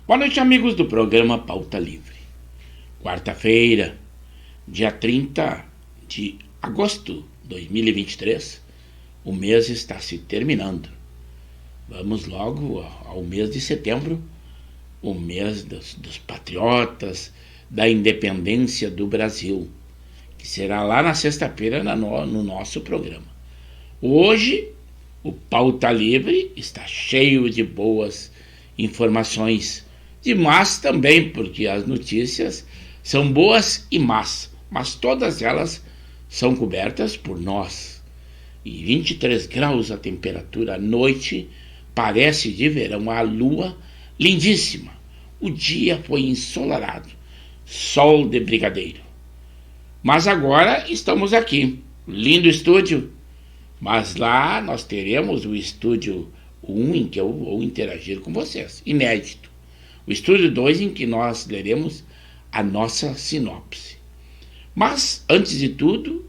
Boa noite, amigos do programa Pauta Livre. Quarta-feira, dia 30 de agosto de 2023, o mês está se terminando. Vamos logo ao mês de setembro, o mês dos patriotas, da independência do Brasil, que será lá na sexta-feira no nosso programa. Hoje, o Pauta Livre está cheio de boas informações, de más também, porque as notícias são boas e más, mas todas elas são cobertas por nós. E 23 graus a temperatura à noite, parece de verão, a lua lindíssima. O dia foi ensolarado, sol de brigadeiro. Mas agora estamos aqui, lindo estúdio, mas lá nós teremos o estúdio 1 em que eu vou interagir com vocês, inédito. O estúdio 2 em que nós leremos a nossa sinopse. Mas, antes de tudo,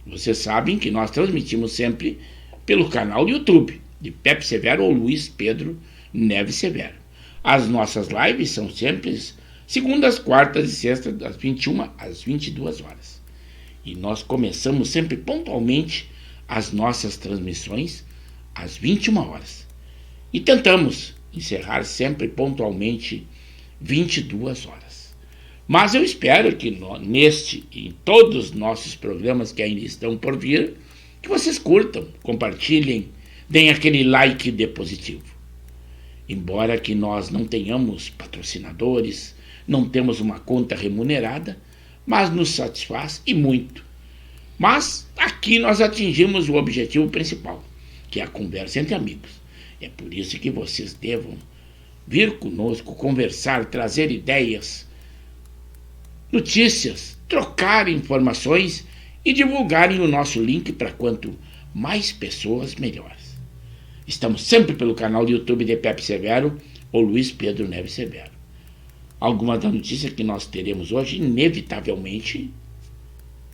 vocês sabem que nós transmitimos sempre pelo canal do YouTube de Pepe Severo ou Luiz Pedro Neves Severo. As nossas lives são sempre segundas, quartas e sextas, das 21 às 22 horas. E nós começamos sempre pontualmente as nossas transmissões às 21 horas. E tentamos encerrar sempre pontualmente 22 horas. Mas eu espero que neste e em todos os nossos programas que ainda estão por vir, que vocês curtam, compartilhem, deem aquele like de positivo. Embora que nós não tenhamos patrocinadores, não temos uma conta remunerada, mas nos satisfaz e muito. Mas aqui nós atingimos o objetivo principal, que é a conversa entre amigos. É por isso que vocês devam vir conosco, conversar, trazer ideias, notícias, trocar informações e divulgarem o nosso link para quanto mais pessoas, melhor. Estamos sempre pelo canal do YouTube de Pepe Severo ou Luiz Pedro Neves Severo. Algumas das notícias que nós teremos hoje, inevitavelmente,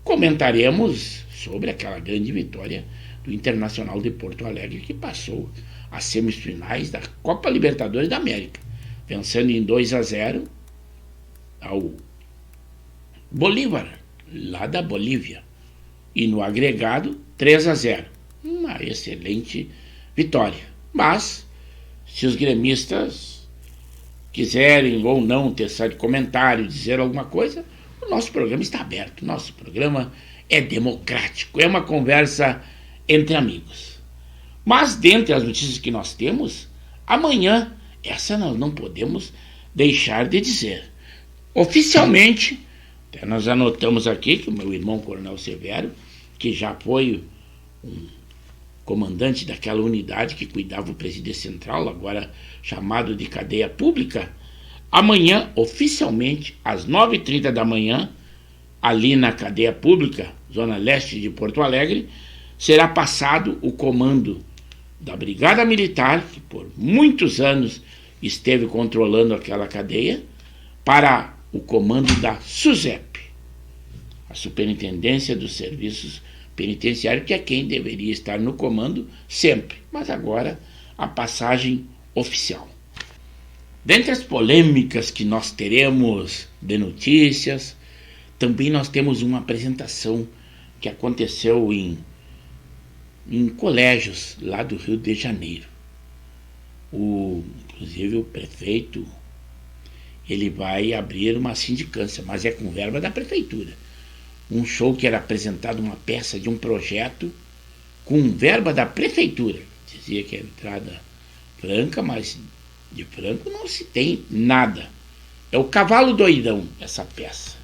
comentaremos sobre aquela grande vitória do Internacional de Porto Alegre, que passou as semifinais da Copa Libertadores da América, vencendo em 2-0 ao Bolívar, lá da Bolívia, e no agregado 3-0. Uma excelente vitória. Mas, se os gremistas quiserem ou não tecer comentário, dizer alguma coisa, o nosso programa está aberto. O nosso programa é democrático, é uma conversa entre amigos. Mas, dentre as notícias que nós temos, amanhã, essa nós não podemos deixar de dizer. Oficialmente, até nós anotamos aqui que o meu irmão Coronel Severo, que já foi um comandante daquela unidade que cuidava do Presídio Central, agora chamado de cadeia pública, amanhã, oficialmente, às 9h30 da manhã, ali na cadeia pública, zona leste de Porto Alegre, será passado o comando da Brigada Militar, que por muitos anos esteve controlando aquela cadeia, para o comando da SUSEP, a Superintendência dos Serviços Penitenciários, que é quem deveria estar no comando sempre, mas agora a passagem oficial. Dentre as polêmicas que nós teremos de notícias, também nós temos uma apresentação que aconteceu em colégios lá do Rio de Janeiro. Inclusive o prefeito, ele vai abrir uma sindicância, mas é com verba da prefeitura. Um show que era apresentado, uma peça de um projeto com verba da prefeitura. Dizia que a entrada franca, mas de franco não se tem nada. É o Cavalo Doidão, essa peça.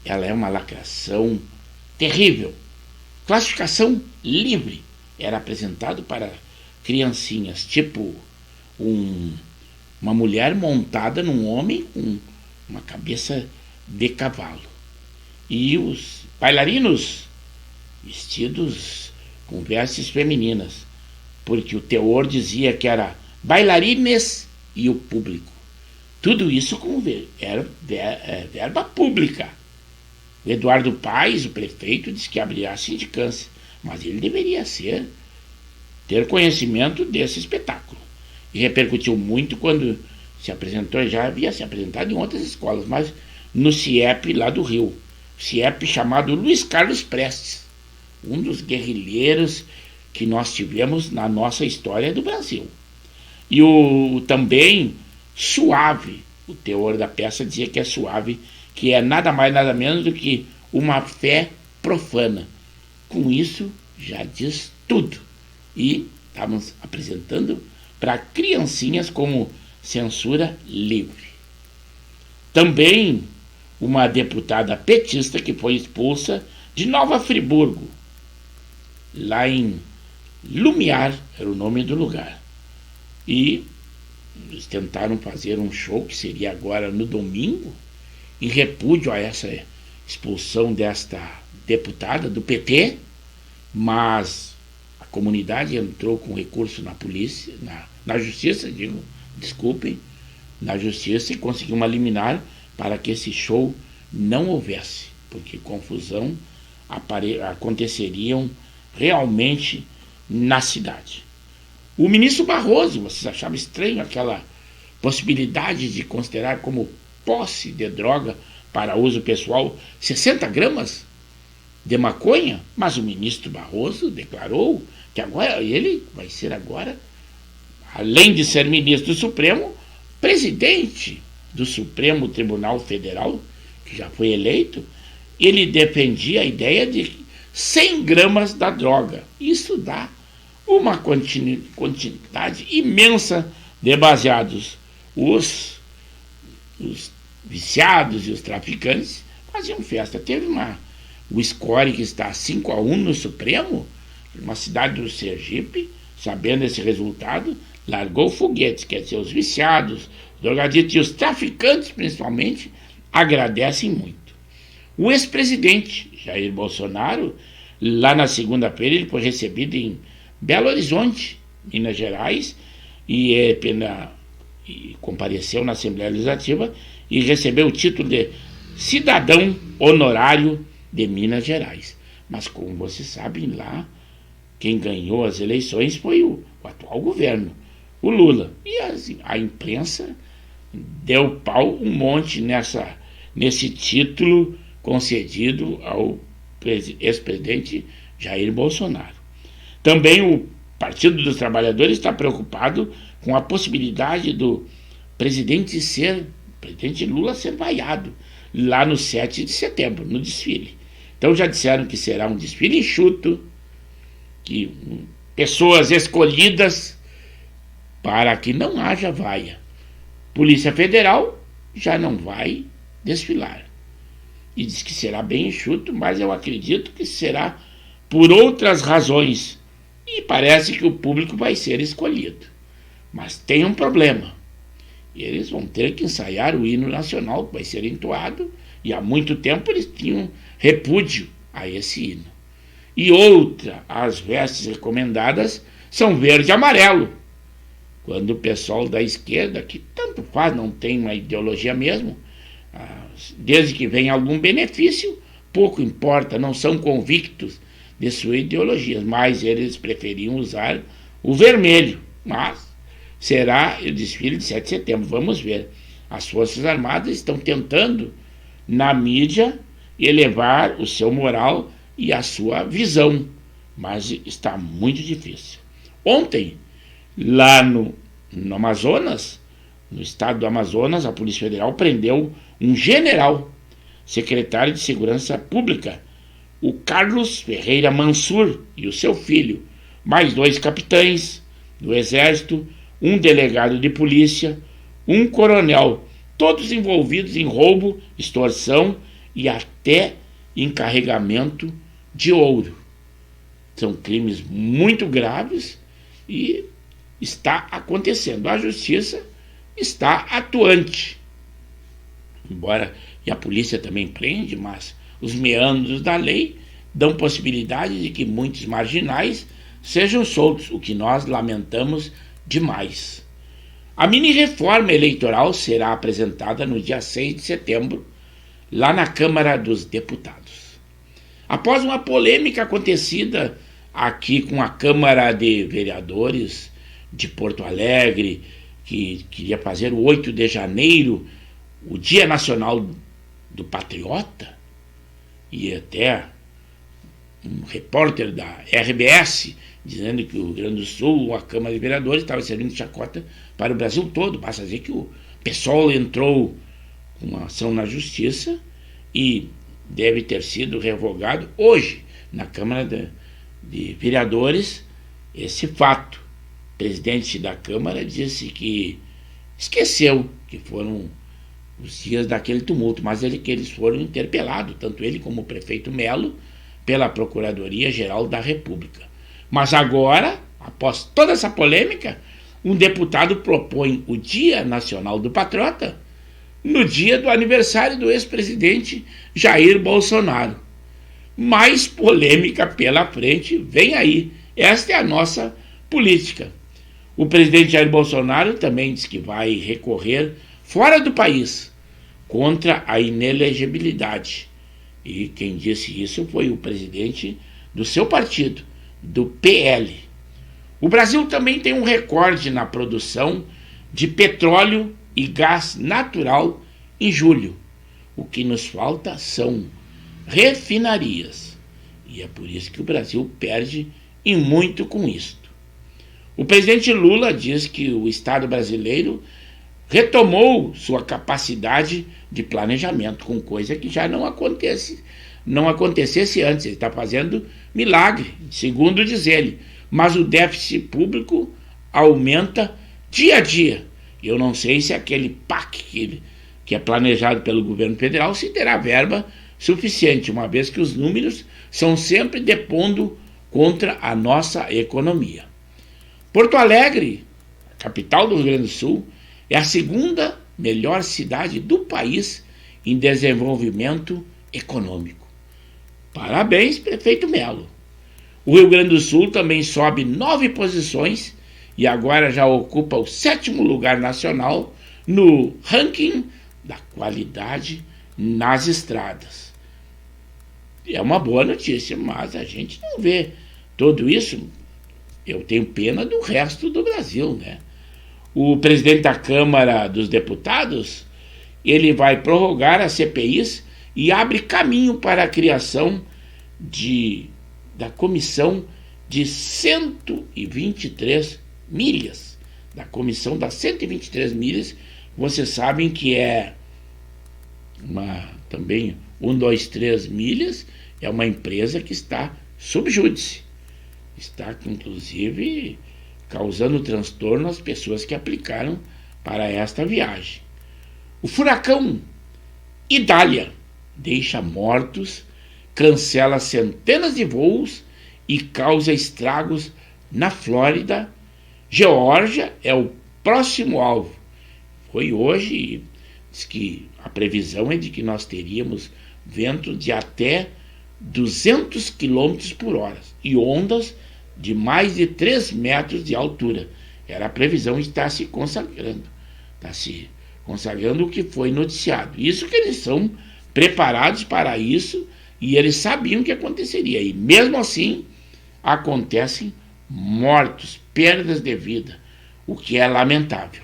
Ela é uma lacração terrível. Classificação livre. Era apresentado para criancinhas, tipo uma mulher montada num homem com uma cabeça de cavalo. E os bailarinos vestidos com vestes femininas, porque o teor dizia que era bailarines e o público. Tudo isso com verba pública. O Eduardo Paes, o prefeito, disse que abriria a sindicância, mas ele deveria ter conhecimento desse espetáculo. E repercutiu muito quando se apresentou, já havia se apresentado em outras escolas, mas no CIEP lá do Rio. CIEP chamado Luiz Carlos Prestes, um dos guerrilheiros que nós tivemos na nossa história do Brasil. E o também suave, o teor da peça dizia que é suave, que é nada mais nada menos do que uma fé profana. Com isso já diz tudo. E estávamos apresentando para criancinhas como censura livre. Também uma deputada petista que foi expulsa de Nova Friburgo, lá em Lumiar, era o nome do lugar. E eles tentaram fazer um show que seria agora no domingo, em repúdio a essa expulsão desta deputada do PT, mas a comunidade entrou com recurso na polícia, na justiça, desculpem, na justiça, e conseguiu uma liminar para que esse show não houvesse, porque confusão aconteceriam realmente na cidade. O ministro Barroso, vocês achavam estranho aquela possibilidade de considerar como posse de droga para uso pessoal 60 gramas de maconha? Mas o ministro Barroso declarou que agora ele vai ser agora, além de ser ministro do Supremo, presidente do Supremo Tribunal Federal, que já foi eleito. Ele defendia a ideia de 100 gramas da droga. Isso dá uma quantidade imensa de baseados. Os viciados e os traficantes faziam festa. Teve o score que está 5-1 no Supremo, uma cidade do Sergipe, sabendo esse resultado, largou foguetes, quer dizer, os viciados, os drogaditos e os traficantes, principalmente, agradecem muito. O ex-presidente Jair Bolsonaro, lá na segunda-feira, ele foi recebido em Belo Horizonte, Minas Gerais, e compareceu na Assembleia Legislativa e recebeu o título de cidadão honorário de Minas Gerais. Mas, como vocês sabem, lá quem ganhou as eleições foi o atual governo, o Lula. E a imprensa deu pau um monte nesse título concedido ao ex-presidente Jair Bolsonaro. Também o Partido dos Trabalhadores está preocupado com a possibilidade do presidente Lula ser vaiado lá no 7 de setembro, no desfile. Então já disseram que será um desfile enxuto, que pessoas escolhidas para que não haja vaia. Polícia Federal já não vai desfilar. E diz que será bem enxuto, mas eu acredito que será por outras razões. E parece que o público vai ser escolhido. Mas tem um problema. Eles vão ter que ensaiar o hino nacional, que vai ser entoado, e há muito tempo eles tinham repúdio a esse hino. E outra, as vestes recomendadas são verde e amarelo. Quando o pessoal da esquerda, que tanto faz, não tem uma ideologia mesmo, desde que venha algum benefício, pouco importa, não são convictos de sua ideologia, mas eles preferiam usar o vermelho. Mas será o desfile de 7 de setembro, vamos ver. As Forças Armadas estão tentando, na mídia, elevar o seu moral e a sua visão, mas está muito difícil. Ontem, lá no Amazonas, no estado do Amazonas, a Polícia Federal prendeu um general, secretário de Segurança Pública, o Carlos Ferreira Mansur, e o seu filho, mais 2 capitães do Exército, um delegado de polícia, um coronel, todos envolvidos em roubo, extorsão e até encarregamento de ouro. São crimes muito graves e está acontecendo. A justiça está atuante. Embora e a polícia também prende, mas os meandros da lei dão possibilidade de que muitos marginais sejam soltos, o que nós lamentamos demais. A mini-reforma eleitoral será apresentada no dia 6 de setembro, lá na Câmara dos Deputados. Após uma polêmica acontecida aqui com a Câmara de Vereadores de Porto Alegre, que queria fazer o 8 de janeiro o Dia Nacional do Patriota, e até um repórter da RBS dizendo que o Rio Grande do Sul, a Câmara de Vereadores, estava servindo de chacota para o Brasil todo. Basta dizer que o PSOL entrou com uma ação na Justiça e deve ter sido revogado hoje na Câmara de Vereadores esse fato. O presidente da Câmara disse que esqueceu que foram os dias daquele tumulto, mas que eles foram interpelados, tanto ele como o prefeito Melo, pela Procuradoria-Geral da República. Mas agora, após toda essa polêmica, um deputado propõe o Dia Nacional do Patriota no dia do aniversário do ex-presidente Jair Bolsonaro. Mais polêmica pela frente, vem aí. Esta é a nossa política. O presidente Jair Bolsonaro também diz que vai recorrer fora do país contra a inelegibilidade. E quem disse isso foi o presidente do seu partido, do PL. O Brasil também tem um recorde na produção de petróleo e gás natural em julho. O que nos falta são refinarias. E é por isso que o Brasil perde e muito com isto. O presidente Lula diz que o Estado brasileiro retomou sua capacidade de planejamento, com coisa que já não acontecesse antes. Ele está fazendo milagre, segundo diz ele. Mas o déficit público aumenta dia a dia. Eu não sei se aquele PAC que é planejado pelo governo federal se terá verba suficiente, uma vez que os números são sempre depondo contra a nossa economia. Porto Alegre, capital do Rio Grande do Sul, é a segunda melhor cidade do país em desenvolvimento econômico. Parabéns, prefeito Melo. O Rio Grande do Sul também sobe 9 posições e agora já ocupa o 7º lugar nacional no ranking da qualidade nas estradas. É uma boa notícia, mas a gente não vê tudo isso. Eu tenho pena do resto do Brasil, né? O presidente da Câmara dos Deputados, ele vai prorrogar as CPIs e abre caminho para a criação da comissão de 123 milhas. Da comissão das 123 milhas, vocês sabem que é também 123 milhas, é uma empresa que está sob júdice. Está, inclusive, causando transtorno às pessoas que aplicaram para esta viagem. O furacão Idália deixa mortos, cancela centenas de voos e causa estragos na Flórida. Geórgia é o próximo alvo. Foi hoje e diz que a previsão é de que nós teríamos ventos de até 200 km por hora e ondas de mais de 3 metros de altura. Era a previsão e está se consagrando. Está se consagrando o que foi noticiado. Isso que eles são preparados para isso e eles sabiam que aconteceria. E mesmo assim, acontecem mortos, perdas de vida, o que é lamentável.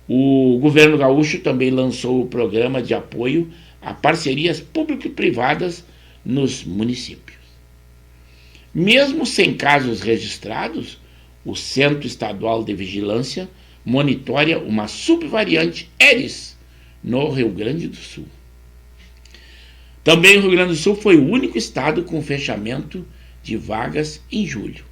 O governo gaúcho também lançou o programa de apoio a parcerias público-privadas nos municípios. Mesmo sem casos registrados, o Centro Estadual de Vigilância monitora uma subvariante Eris no Rio Grande do Sul. Também o Rio Grande do Sul foi o único estado com fechamento de vagas em julho.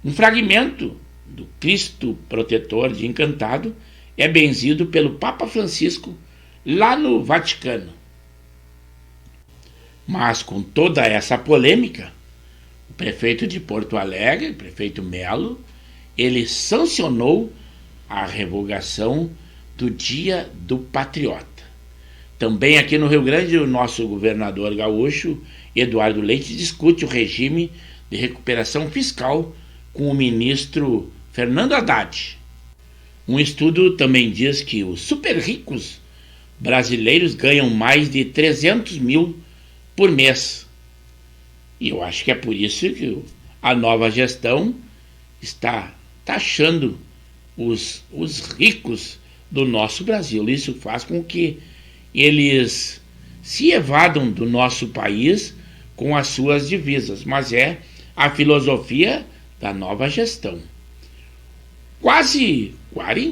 Um fragmento do Cristo Protetor de Encantado é benzido pelo Papa Francisco lá no Vaticano. Mas com toda essa polêmica, o prefeito de Porto Alegre, o prefeito Melo, ele sancionou a revogação do Dia do Patriota. Também aqui no Rio Grande, o nosso governador gaúcho, Eduardo Leite, discute o regime de recuperação fiscal com o ministro Fernando Haddad. Um estudo também diz que os super ricos brasileiros ganham mais de 300 mil por mês. E eu acho que é por isso que a nova gestão está taxando os ricos do nosso Brasil. Isso faz com que eles se evadam do nosso país com as suas divisas, mas é a filosofia da nova gestão. Quase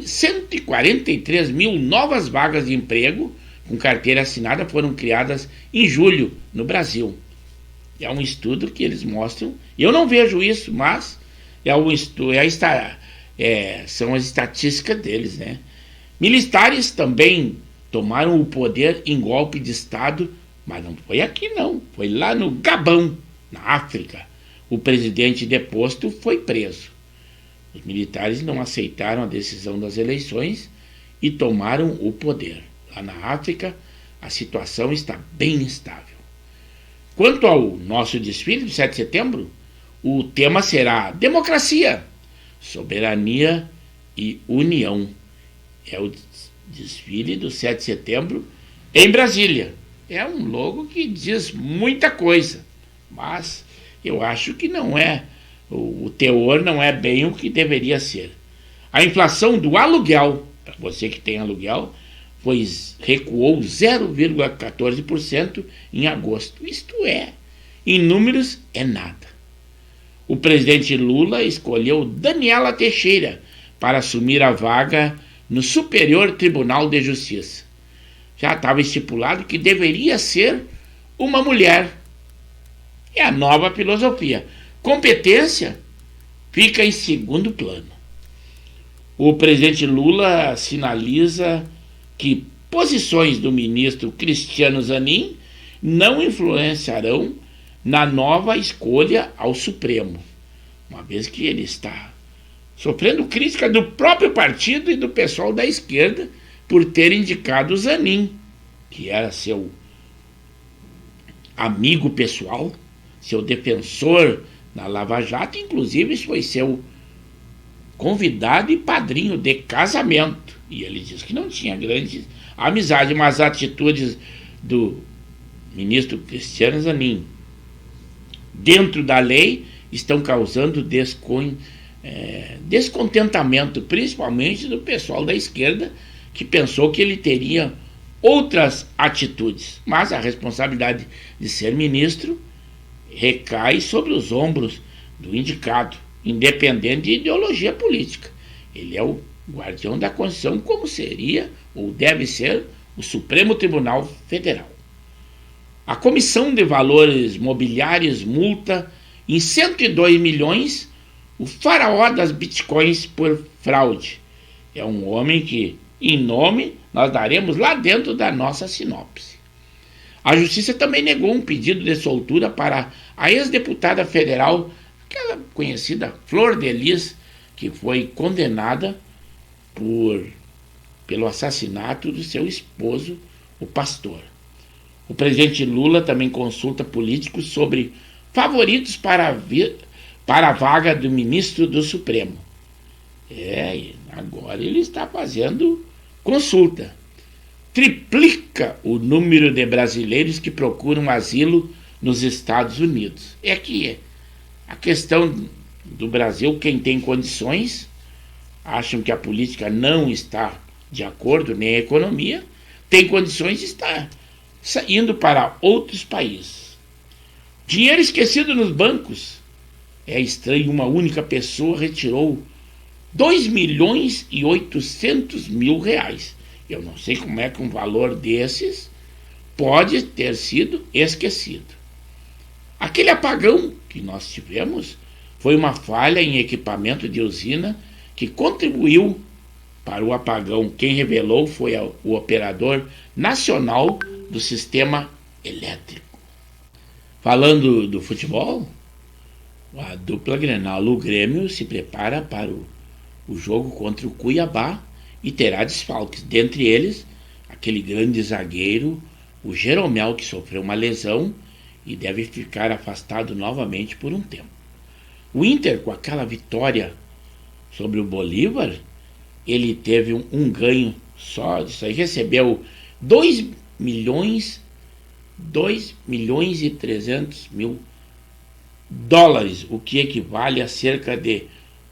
143 mil novas vagas de emprego com carteira assinada foram criadas em julho no Brasil. É um estudo que eles mostram. Eu não vejo isso, mas são as estatísticas deles, né? Militares também tomaram o poder em golpe de Estado, mas não foi aqui não, foi lá no Gabão, na África. O presidente deposto foi preso. Os militares não aceitaram a decisão das eleições e tomaram o poder. Lá na África, a situação está bem instável. Quanto ao nosso desfile do 7 de setembro, o tema será democracia, soberania e união. É o desfile do 7 de setembro em Brasília. É um logo que diz muita coisa, mas eu acho que não é, o teor não é bem o que deveria ser. A inflação do aluguel, para você que tem aluguel, recuou 0,14% em agosto. Isto é, em números, é nada. O presidente Lula escolheu Daniela Teixeira para assumir a vaga no Superior Tribunal de Justiça. Já estava estipulado que deveria ser uma mulher. É a nova filosofia. Competência fica em segundo plano. O presidente Lula sinaliza que posições do ministro Cristiano Zanin não influenciarão na nova escolha ao Supremo, uma vez que ele está sofrendo crítica do próprio partido e do pessoal da esquerda por ter indicado Zanin, que era seu amigo pessoal, seu defensor na Lava Jato, inclusive foi seu convidado e padrinho de casamento. E ele diz que não tinha grande amizade, mas as atitudes do ministro Cristiano Zanin dentro da lei estão causando descontentamento, principalmente do pessoal da esquerda, que pensou que ele teria outras atitudes. Mas a responsabilidade de ser ministro recai sobre os ombros do indicado, independente de ideologia política. Ele é o guardião da Constituição, como seria ou deve ser o Supremo Tribunal Federal. A Comissão de Valores Mobiliários multa em 102 milhões o faraó das bitcoins por fraude. É um homem que, em nome, nós daremos lá dentro da nossa sinopse. A Justiça também negou um pedido de soltura para a ex-deputada federal, aquela conhecida Flor de Lis, que foi condenada pelo assassinato do seu esposo, o pastor. O presidente Lula também consulta políticos sobre favoritos para a vaga do ministro do Supremo. Agora ele está fazendo consulta. Triplica o número de brasileiros que procuram asilo nos Estados Unidos. É que a questão do Brasil, quem tem condições, acham que a política não está de acordo, nem a economia, tem condições de estar indo para outros países. Dinheiro esquecido nos bancos. É estranho, uma única pessoa retirou 2.800.000 reais. Eu não sei como é que um valor desses pode ter sido esquecido. Aquele apagão que nós tivemos foi uma falha em equipamento de usina que contribuiu para o apagão. Quem revelou foi o operador nacional do sistema elétrico. Falando do futebol, a dupla Grenal, o Grêmio se prepara para o jogo contra o Cuiabá e terá desfalques. Dentre eles, aquele grande zagueiro, o Jeromel, que sofreu uma lesão e deve ficar afastado novamente por um tempo. O Inter, com aquela vitória sobre o Bolívar, ele teve um ganho só disso aí, recebeu 2 milhões e 300 mil dólares, o que equivale a cerca de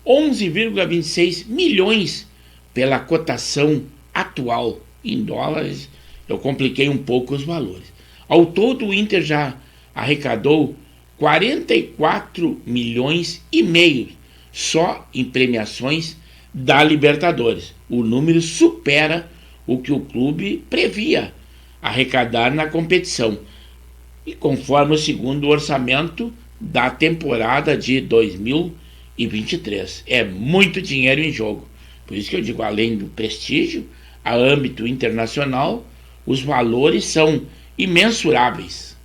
11,26 milhões pela cotação atual em dólares. Eu compliquei um pouco os valores. Ao todo, o Inter já arrecadou 44 milhões e meio só em premiações da Libertadores. O número supera o que o clube previa arrecadar na competição. E conforme o segundo orçamento da temporada de 2023. É muito dinheiro em jogo. Por isso que eu digo, além do prestígio, a âmbito internacional, os valores são imensuráveis.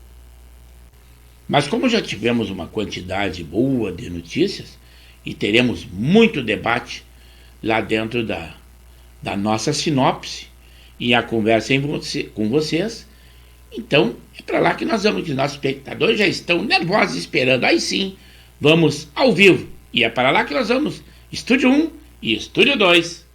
Mas como já tivemos uma quantidade boa de notícias e teremos muito debate lá dentro da nossa sinopse e a conversa com vocês, então é para lá que nós vamos, que os nossos espectadores já estão nervosos esperando. Aí sim, vamos ao vivo. E é para lá que nós vamos. Estúdio 1 e Estúdio 2.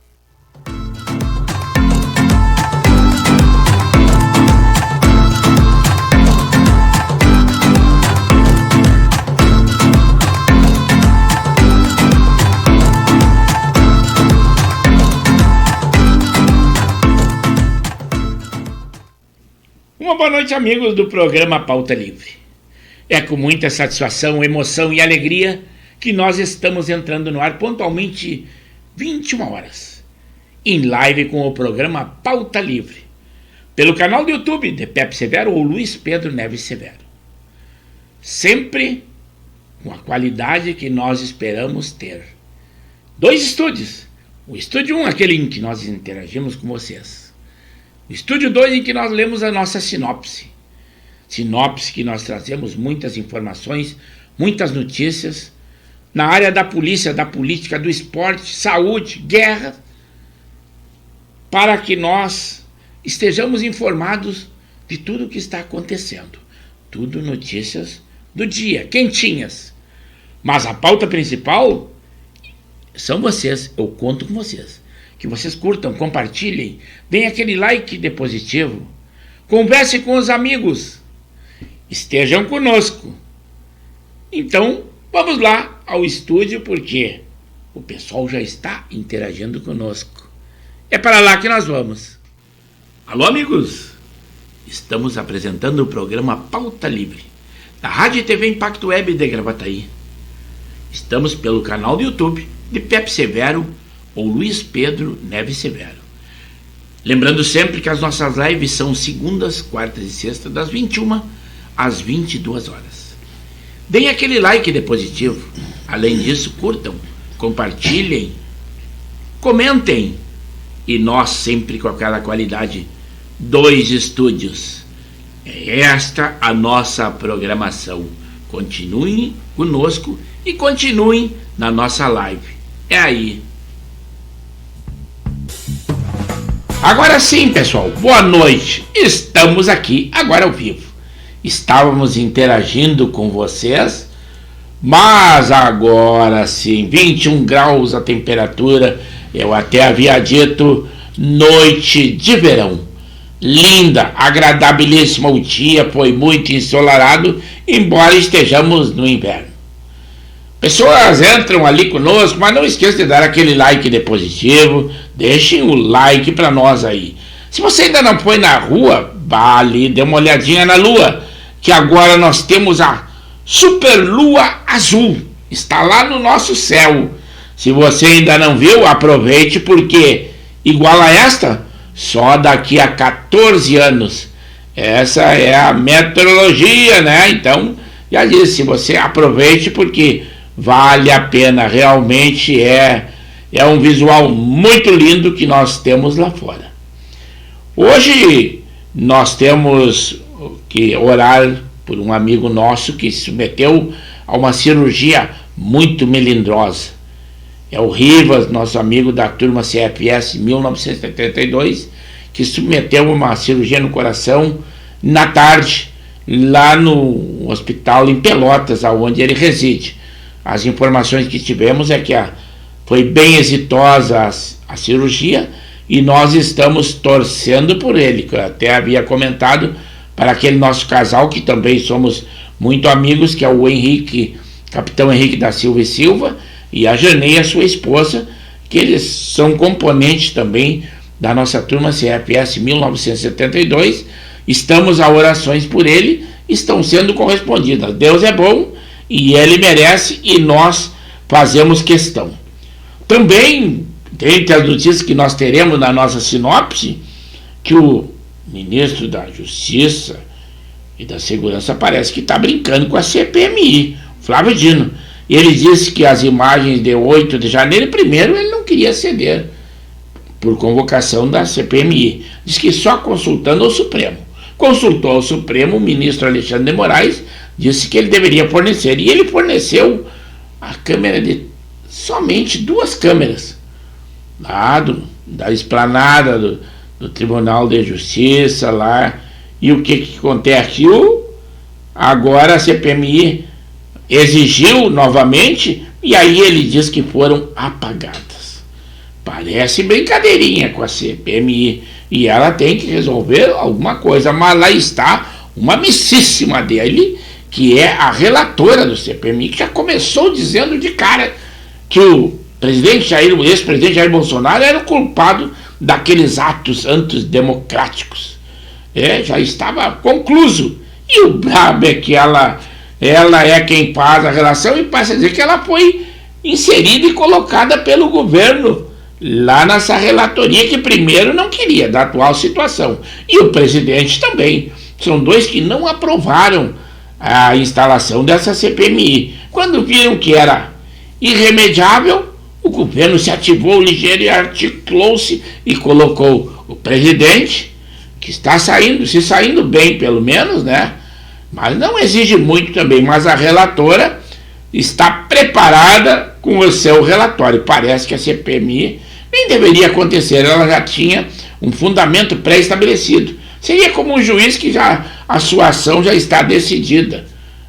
Uma boa noite, amigos do programa Pauta Livre. É com muita satisfação, emoção e alegria que nós estamos entrando no ar pontualmente 21 horas, em live com o programa Pauta Livre, pelo canal do YouTube de Pepe Severo ou Luiz Pedro Neves Severo. Sempre com a qualidade que nós esperamos ter. 2 estúdios. O Estúdio 1, aquele em que nós interagimos com vocês. O Estúdio 2, em que nós lemos a nossa sinopse. Sinopse que nós trazemos muitas informações, muitas notícias, na área da polícia, da política, do esporte, saúde, guerra, para que nós estejamos informados de tudo o que está acontecendo. Tudo notícias do dia, quentinhas. Mas a pauta principal são vocês, eu conto com vocês. Que vocês curtam, compartilhem, deem aquele like de positivo, converse com os amigos, estejam conosco. Então, vamos lá ao estúdio, porque o pessoal já está interagindo conosco. É para lá que nós vamos. Alô, amigos! Estamos apresentando o programa Pauta Livre, da Rádio e TV Impacto Web de Gravataí. Estamos pelo canal do YouTube de Pepe Severo ou Luiz Pedro Neves Severo. Lembrando sempre que as nossas lives são segundas, quartas e sextas, das 21 às 22 horas. Deem aquele like de positivo. Além disso, curtam, compartilhem, comentem. E nós sempre com aquela qualidade, 2 estúdios. É esta a nossa programação. Continuem conosco e continuem na nossa live. É aí. Agora sim, pessoal, boa noite. Estamos aqui agora ao vivo. Estávamos interagindo com vocês, mas agora sim, 21 graus a temperatura. Eu até havia dito noite de verão. Linda, agradabilíssima o dia, foi muito ensolarado, embora estejamos no inverno. Pessoas entram ali conosco, mas não esqueça de dar aquele like de positivo. Deixem o like para nós aí. Se você ainda não foi na rua, vá ali, dê uma olhadinha na lua, que agora nós temos a super lua azul. Está lá no nosso céu. Se você ainda não viu, aproveite, porque igual a esta, só daqui a 14 anos. Essa é a meteorologia, né? Então, já disse, você aproveite, porque vale a pena, realmente é um visual muito lindo que nós temos lá fora. Hoje nós temos que orar por um amigo nosso que se submeteu a uma cirurgia muito melindrosa. É o Rivas, nosso amigo da turma CFS 1972, que submeteu a uma cirurgia no coração na tarde, lá no hospital em Pelotas, onde ele reside. As informações que tivemos é que foi bem exitosa a cirurgia e nós estamos torcendo por ele, que eu até havia comentado para aquele nosso casal, que também somos muito amigos, que é o Henrique, Capitão Henrique da Silva e Silva, e a Janei, a sua esposa, que eles são componentes também da nossa turma CFS 1972. Estamos a orações por ele, estão sendo correspondidas. Deus é bom e ele merece, e nós fazemos questão. Também, dentre as notícias que nós teremos na nossa sinopse, que o ministro da Justiça e da Segurança parece que está brincando com a CPMI, Flávio Dino. Ele disse que as imagens de 8 de janeiro, primeiro, ele não queria ceder por convocação da CPMI. Diz que só consultando o Supremo. Consultou ao Supremo, o ministro Alexandre de Moraes disse que ele deveria fornecer. E ele forneceu a câmera de somente 2 câmeras lá da esplanada do Tribunal de Justiça lá. E o que acontece? Agora a CPMI exigiu novamente, e aí ele diz que foram apagadas. Parece brincadeirinha com a CPMI, e ela tem que resolver alguma coisa, mas lá está uma amicíssima dele, que é a relatora do CPMI, que já começou dizendo de cara que o ex-presidente Jair Bolsonaro era o culpado daqueles atos antidemocráticos. Já estava concluso. E o brabo é que ela é quem faz a relação, e passa a dizer que ela foi inserida e colocada pelo governo lá nessa relatoria, que primeiro não queria da atual situação. E o presidente também. São 2 que não aprovaram a instalação dessa CPMI. Quando viram que era irremediável, o governo se ativou ligeiro e articulou-se e colocou o presidente, que está se saindo bem pelo menos, né? Mas não exige muito também, mas a relatora está preparada com o seu relatório. Parece que a CPMI nem deveria acontecer, ela já tinha um fundamento pré-estabelecido. Seria como um juiz que a sua ação já está decidida.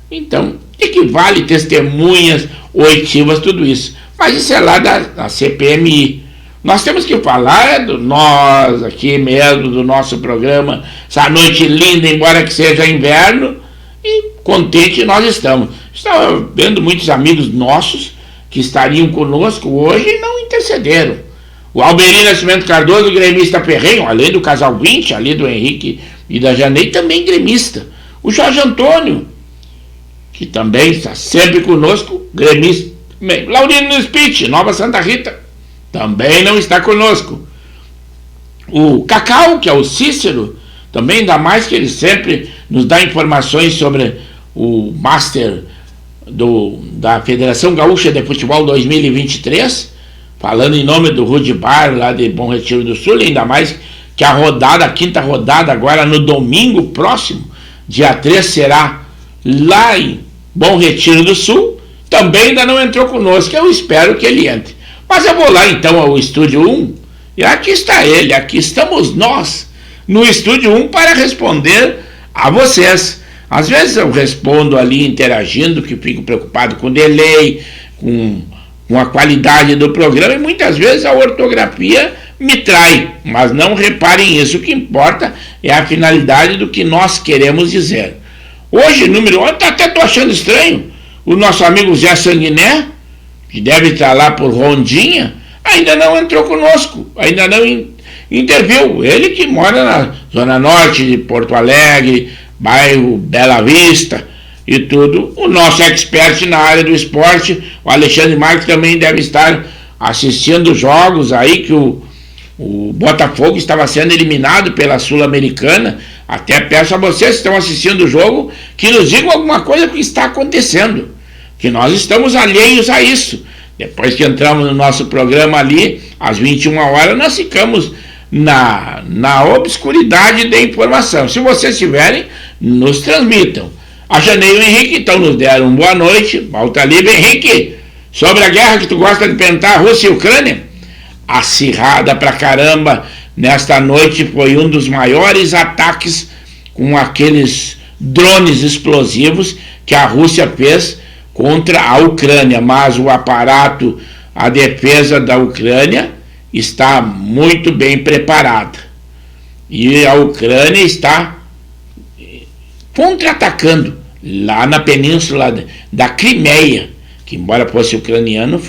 Então, equivale testemunhas, oitivas, tudo isso. Mas isso é lá da CPMI. Nós temos que falar nós aqui mesmo, do nosso programa, essa noite linda, embora que seja inverno, e contente nós estamos. Estava vendo muitos amigos nossos que estariam conosco hoje e não intercederam. O Alberino Nascimento Cardoso, gremista ferrenho, além do casal 20, ali do Henrique e da Janei, também gremista. O Jorge Antônio, que também está sempre conosco, gremista. Laurino Spitz, Nova Santa Rita, também não está conosco. O Cacau, que é o Cícero, também, ainda mais que ele sempre nos dá informações sobre o Master da Federação Gaúcha de Futebol 2023, falando em nome do Rude Bar, lá de Bom Retiro do Sul, ainda mais que a quinta rodada, agora no domingo próximo, dia 3, será lá em Bom Retiro do Sul, também ainda não entrou conosco. Eu espero que ele entre. Mas eu vou lá então ao Estúdio 1, e aqui está ele, aqui estamos nós, no Estúdio 1, para responder a vocês. Às vezes eu respondo ali interagindo, que fico preocupado com o delay, com a qualidade do programa, e muitas vezes a ortografia me trai, mas não reparem isso. O que importa é a finalidade do que nós queremos dizer. Hoje, número 1, até estou achando estranho, o nosso amigo Zé Sanguiné, que deve estar lá por Rondinha, ainda não entrou conosco, ainda não interviu. Ele que mora na Zona Norte de Porto Alegre, bairro Bela Vista e tudo. O nosso expert na área do esporte, o Alexandre Marques, também deve estar assistindo jogos aí, que o Botafogo estava sendo eliminado pela Sul-Americana. Até peço a vocês que estão assistindo o jogo que nos digam alguma coisa que está acontecendo, que nós estamos alheios a isso. Depois que entramos no nosso programa ali, às 21 horas, nós ficamos na obscuridade da informação. Se vocês tiverem, nos transmitam. A Janei e o Henrique então nos deram boa noite, volta livre. Henrique, sobre a guerra que tu gosta de pentar, Rússia e Ucrânia, acirrada pra caramba. Nesta noite foi um dos maiores ataques com aqueles drones explosivos que a Rússia fez contra a Ucrânia, mas o aparato, a defesa da Ucrânia está muito bem preparada. E a Ucrânia está contra-atacando lá na península da Crimeia, que embora fosse ucraniano,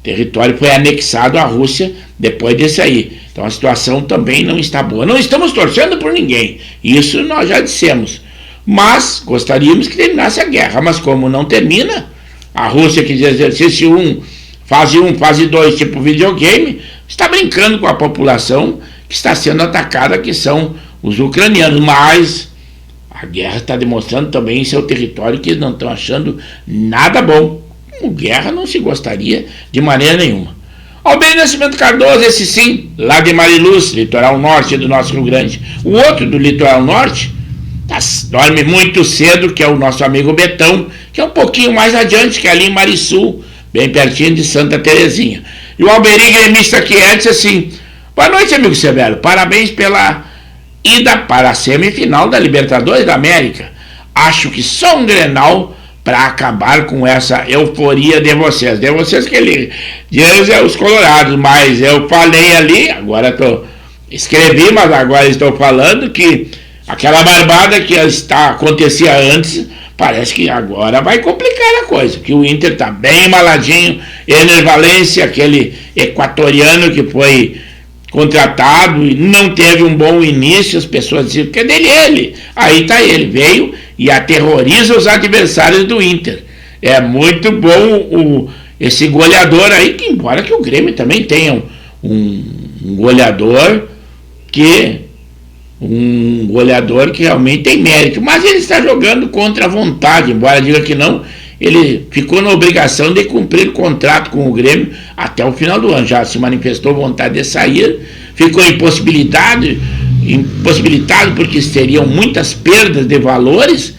território foi anexado à Rússia depois desse aí. Então a situação também não está boa. Não estamos torcendo por ninguém, isso nós já dissemos, mas gostaríamos que terminasse a guerra, mas como não termina, a Rússia que exercesse fase 1, fase 2, tipo videogame, está brincando com a população que está sendo atacada, que são os ucranianos, mas a guerra está demonstrando também em seu território que eles não estão achando nada bom. Guerra não se gostaria de maneira nenhuma. Alberto Nascimento Cardoso, esse sim, lá de Mariluz, litoral norte do nosso Rio Grande. O outro do litoral norte dorme muito cedo, que é o nosso amigo Betão, que é um pouquinho mais adiante, que é ali em Marisul, bem pertinho de Santa Terezinha. E o Alberi gremista que disse assim: boa noite, amigo Severo, parabéns pela ida para a semifinal da Libertadores da América. Acho que só um Grenal para acabar com essa euforia de vocês. De vocês que ele diz os colorados, mas eu falei ali, escrevi, mas agora estou falando que aquela barbada que acontecia antes, parece que agora vai complicar a coisa, que o Inter está bem maladinho. Ener Valencia, aquele equatoriano que foi contratado e não teve um bom início, as pessoas diziam, cadê ele? Aí está ele, veio e aterroriza os adversários do Inter. É muito bom esse goleador aí, que embora que o Grêmio também tenha um goleador que realmente tem mérito, mas ele está jogando contra a vontade, embora diga que não, ele ficou na obrigação de cumprir o contrato com o Grêmio até o final do ano, já se manifestou vontade de sair, ficou impossibilitado porque teriam muitas perdas de valores,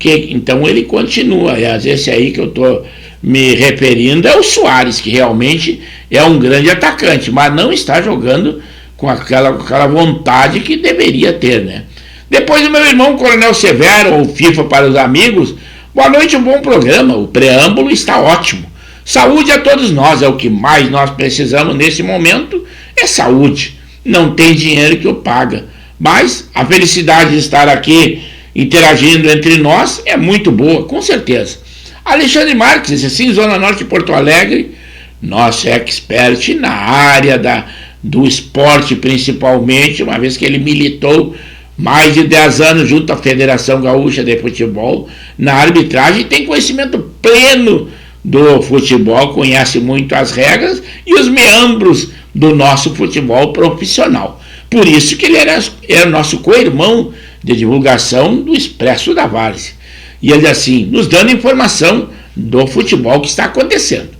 então ele continua. Esse aí que eu estou me referindo é o Soares, que realmente é um grande atacante, mas não está jogando com aquela vontade que deveria ter, né? Depois o meu irmão Coronel Severo, ou FIFA para os amigos, boa noite, um bom programa, o preâmbulo está ótimo. Saúde a todos nós, é o que mais nós precisamos nesse momento, é saúde. Não tem dinheiro que o paga, mas a felicidade de estar aqui interagindo entre nós é muito boa, com certeza. Alexandre Marques, esse sim, Zona Norte de Porto Alegre, nosso expert na área do esporte principalmente, uma vez que ele militou mais de 10 anos junto à Federação Gaúcha de Futebol, na arbitragem, tem conhecimento pleno do futebol, conhece muito as regras e os meandros do nosso futebol profissional. Por isso que ele era nosso co-irmão de divulgação do Expresso da Várzea. E ele assim, nos dando informação do futebol que está acontecendo.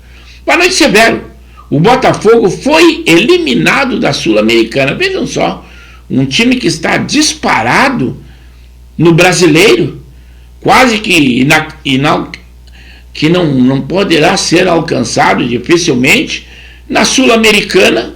Boa noite, Severo. O Botafogo foi eliminado da Sul-Americana. Vejam só, um time que está disparado no Brasileiro, quase que não poderá ser alcançado dificilmente. Na Sul-Americana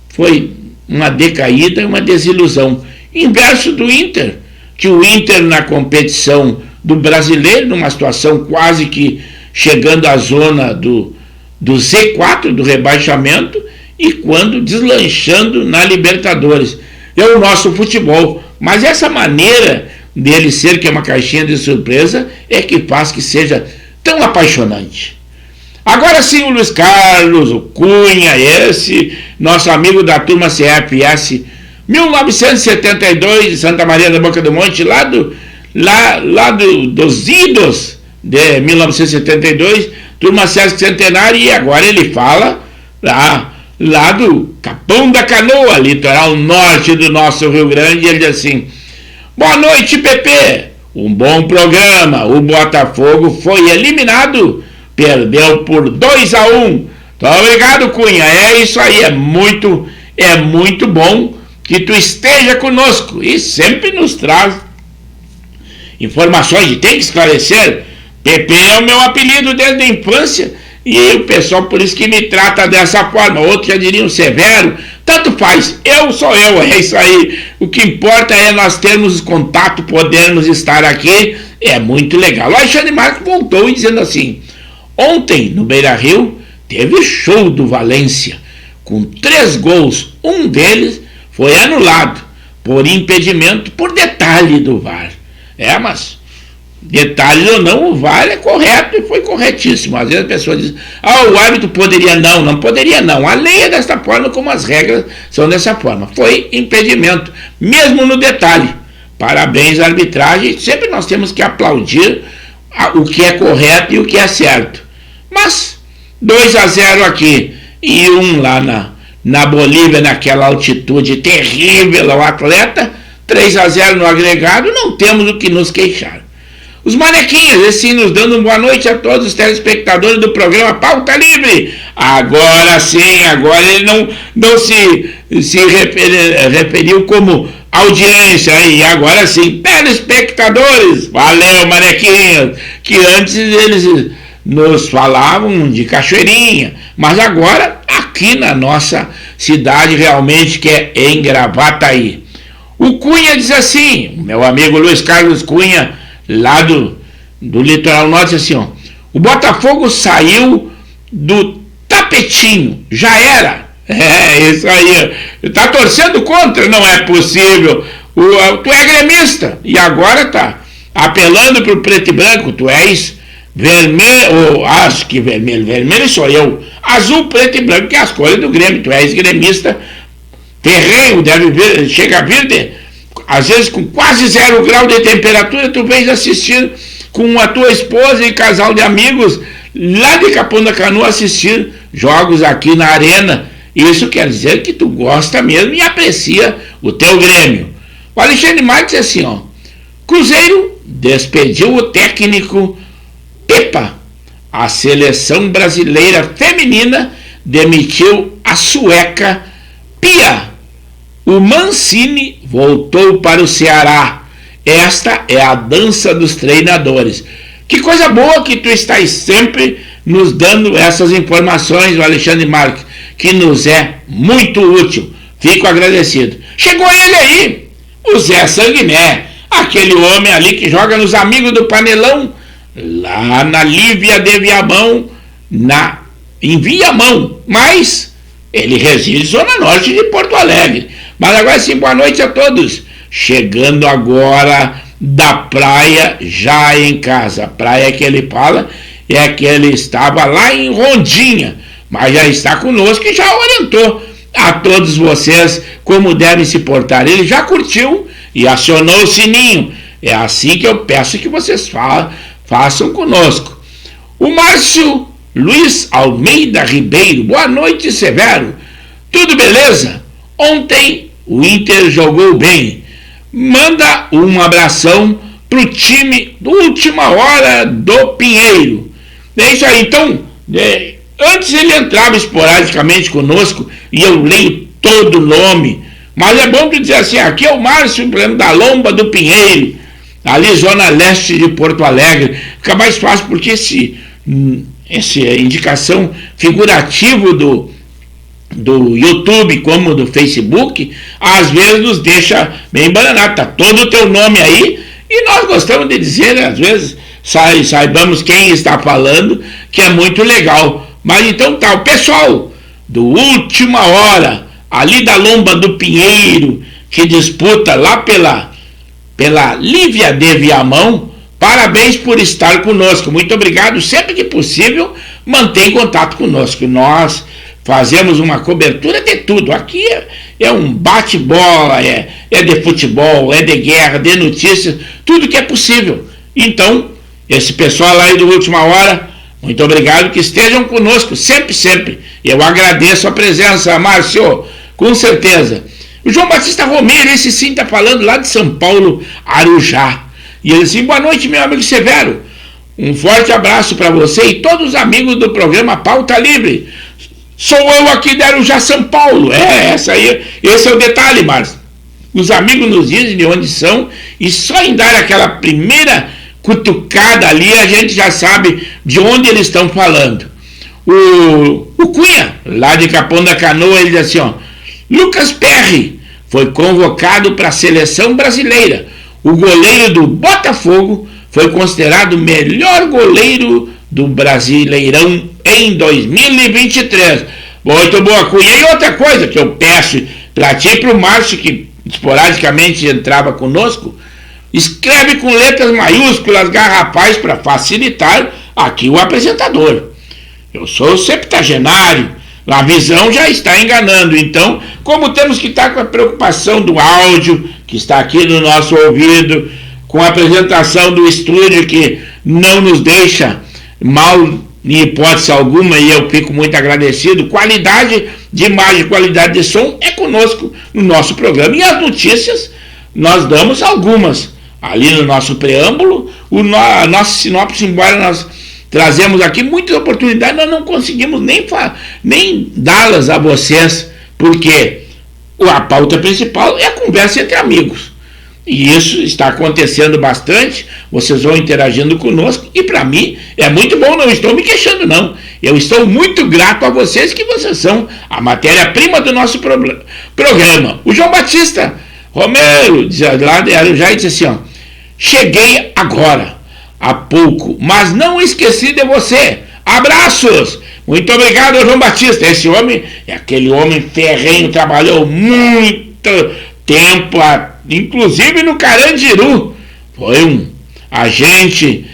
foi uma decaída e uma desilusão. Inverso do Inter, que o Inter na competição do Brasileiro, numa situação quase que chegando à zona do Z4, do rebaixamento, e quando deslanchando na Libertadores. É o nosso futebol, mas essa maneira dele ser, que é uma caixinha de surpresa, é que faz que seja tão apaixonante. Agora sim, o Luiz Carlos, o Cunha, esse nosso amigo da turma CFS 1972 de Santa Maria da Boca do Monte, lá dos idos de 1972, turma Sesc Centenário, e agora ele fala lá do Capão da Canoa, litoral norte do nosso Rio Grande, e ele diz assim: boa noite, Pepe, um bom programa, o Botafogo foi eliminado, perdeu por 2-1, muito obrigado, Cunha, é isso aí, é muito bom que tu esteja conosco, e sempre nos traz informações, e tem que esclarecer, Pepe é o meu apelido desde a infância, e o pessoal por isso que me trata dessa forma, outros já diriam Severo, tanto faz, sou eu, é isso aí, o que importa é nós termos contato, podermos estar aqui, é muito legal. O Alexandre Marques voltou e dizendo assim: ontem no Beira-Rio teve show do Valência, com 3 gols, um deles foi anulado por impedimento, por detalhe do VAR. Mas detalhes ou não, o VAR é correto e foi corretíssimo. Às vezes a pessoa diz, o árbitro poderia não poderia não. A lei é dessa forma, como as regras são dessa forma. Foi impedimento, mesmo no detalhe. Parabéns à arbitragem, sempre nós temos que aplaudir o que é correto e o que é certo. Mas 2-0 aqui e lá na Bolívia, naquela altitude terrível ao atleta, 3-0 no agregado, não temos o que nos queixar. Os manequinhos, assim, nos dando uma boa noite a todos os telespectadores do programa Pauta Livre. Agora sim, agora ele não se referiu como audiência, e agora sim, telespectadores. Valeu, manequinhos, que antes eles nos falavam de Cachoeirinha, mas agora aqui na nossa cidade realmente, que é em Gravataí. O Cunha diz assim, meu amigo Luiz Carlos Cunha, lá do Litoral Norte, assim, o Botafogo saiu do tapetinho, já era. Isso aí, tá torcendo contra, não é possível. Tu é gremista e agora tá apelando pro preto e branco. Tu és vermelho, acho que vermelho sou eu, azul, preto e branco, que é as cores do Grêmio. Tu és gremista terreno, chega a vir às vezes com quase 0 grau de temperatura, tu vens assistir com a tua esposa e casal de amigos lá de Capão da Canoa assistir jogos aqui na arena. Isso quer dizer que tu gosta mesmo e aprecia o teu Grêmio. O Alexandre Marques é assim, Cruzeiro despediu o técnico Pepa. A seleção brasileira feminina demitiu a sueca Pia. O Mancini voltou para o Ceará. Esta é a dança dos treinadores. Que coisa boa que tu estás sempre nos dando essas informações, o Alexandre Marques, que nos é muito útil. Fico agradecido. Chegou ele aí, o Zé Sanguiné, aquele homem ali que joga nos Amigos do Panelão, lá na Lívia de Viamão, em Viamão, mas ele reside zona norte de Porto Alegre. Mas agora sim, boa noite a todos. Chegando agora da praia, já em casa. A praia que ele fala é que ele estava lá em Rondinha, mas já está conosco e já orientou a todos vocês como devem se portar. Ele já curtiu e acionou o sininho. É assim que eu peço que vocês façam conosco. O Márcio Luiz Almeida Ribeiro, boa noite, Severo. Tudo beleza? Ontem o Inter jogou bem. Manda um abração pro time do Última Hora do Pinheiro. É isso aí, então, antes ele entrava esporadicamente conosco e eu leio todo o nome, mas é bom tu dizer assim, aqui é o Márcio, da Lomba do Pinheiro, ali zona leste de Porto Alegre. Fica mais fácil porque essa indicação figurativa do YouTube como do Facebook, às vezes nos deixa bem bananado. Tá todo o teu nome aí e nós gostamos de dizer, às vezes saibamos quem está falando, que é muito legal. Mas então tá, o pessoal do Última Hora, ali da Lomba do Pinheiro, que disputa lá pela Lívia de Viamão, parabéns por estar conosco, muito obrigado. Sempre que possível, mantém contato conosco. Nós fazemos uma cobertura de tudo. Aqui é um bate-bola, é de futebol, é de guerra, de notícias, tudo que é possível. Então, esse pessoal aí do Última Hora, muito obrigado, que estejam conosco sempre. Eu agradeço a presença, Márcio, com certeza. O João Batista Romero, esse sim está falando lá de São Paulo, Arujá. E ele assim, boa noite, meu amigo Severo. Um forte abraço para você e todos os amigos do programa Pauta Livre. Sou eu aqui de Arujá, São Paulo. Esse é o detalhe, Márcio. Os amigos nos dizem de onde são e só em dar aquela primeira cutucada ali a gente já sabe de onde eles estão falando. O Cunha, lá de Capão da Canoa, ele diz assim, Lucas Perry foi convocado para a seleção brasileira. O goleiro do Botafogo foi considerado o melhor goleiro do Brasileirão em 2023. Muito boa, Cunha. E outra coisa que eu peço para ti e para o Márcio, que esporadicamente entrava conosco, escreve com letras maiúsculas, garrafais, para facilitar aqui o apresentador. Eu sou septagenário, a visão já está enganando. Então, como temos que estar com a preocupação do áudio, que está aqui no nosso ouvido, com a apresentação do estúdio, que não nos deixa mal em hipótese alguma, e eu fico muito agradecido, qualidade de imagem, qualidade de som é conosco no nosso programa. E as notícias, nós damos algumas ali no nosso preâmbulo, a nossa sinopse, embora nós trazemos aqui muitas oportunidades, nós não conseguimos nem dá-las a vocês, porque a pauta principal é a conversa entre amigos. E isso está acontecendo bastante, vocês vão interagindo conosco, e para mim é muito bom, não estou me queixando não. Eu estou muito grato a vocês, que vocês são a matéria-prima do nosso programa. O João Batista Romero, lá de Arujá, disse assim, ó: cheguei agora, há pouco, mas não esqueci de você. Abraços! Muito obrigado, João Batista. Esse homem é aquele homem ferrenho, trabalhou muito tempo, inclusive no Carandiru. Foi um agente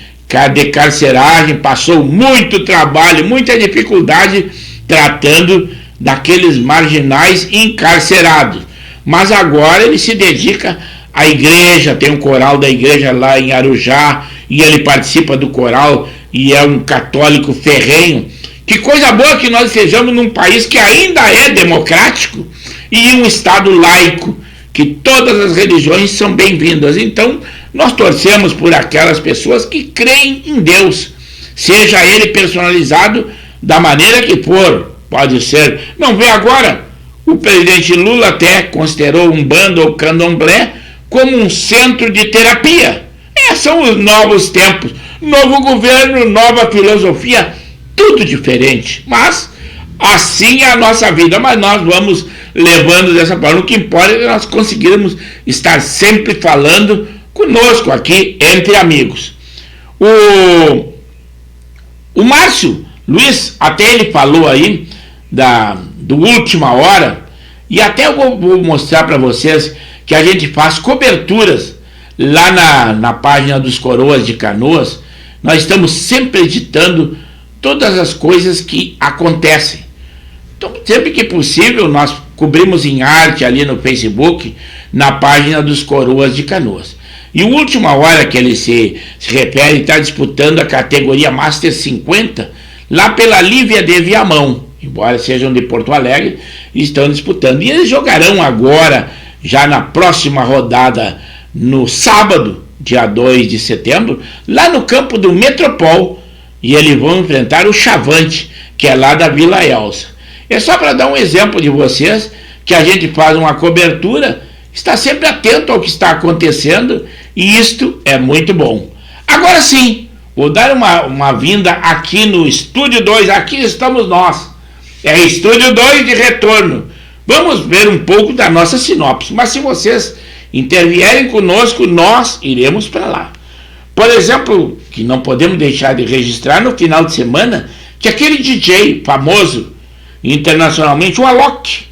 de carceragem, passou muito trabalho, muita dificuldade tratando daqueles marginais encarcerados. Mas agora ele se dedica à igreja, tem um coral da igreja lá em Arujá, e ele participa do coral e é um católico ferrenho. Que coisa boa que nós estejamos num país que ainda é democrático e um estado laico, que todas as religiões são bem-vindas. Então, nós torcemos por aquelas pessoas que creem em Deus, seja ele personalizado da maneira que for. Pode ser, não vê agora, o presidente Lula até considerou Umbanda ou Candomblé como um centro de terapia. São os novos tempos, novo governo, nova filosofia, tudo diferente, mas assim é a nossa vida. Mas nós vamos levando dessa forma. O que importa é nós conseguirmos estar sempre falando conosco aqui entre amigos. O Márcio Luiz, até ele falou aí do Última Hora, e até eu vou mostrar para vocês que a gente faz coberturas lá na página dos Coroas de Canoas. Nós estamos sempre editando todas as coisas que acontecem. Então, sempre que possível, nós cobrimos em arte ali no Facebook, na página dos Coroas de Canoas. E o Última Hora, que ele se refere, está disputando a categoria Master 50, lá pela Lívia de Viamão, embora sejam de Porto Alegre, estão disputando. E eles jogarão agora, já na próxima rodada, no sábado, dia 2 de setembro, lá no campo do Metropol, e eles vão enfrentar o Chavante, que é lá da Vila Elsa. É só para dar um exemplo de vocês, que a gente faz uma cobertura, está sempre atento ao que está acontecendo, e isto é muito bom. Agora sim, vou dar uma vinda aqui no Estúdio 2, aqui estamos nós, é Estúdio 2 de retorno. Vamos ver um pouco da nossa sinopse, mas se vocês intervierem conosco, nós iremos para lá. Por exemplo, que não podemos deixar de registrar no final de semana, que aquele DJ famoso internacionalmente, o Alok,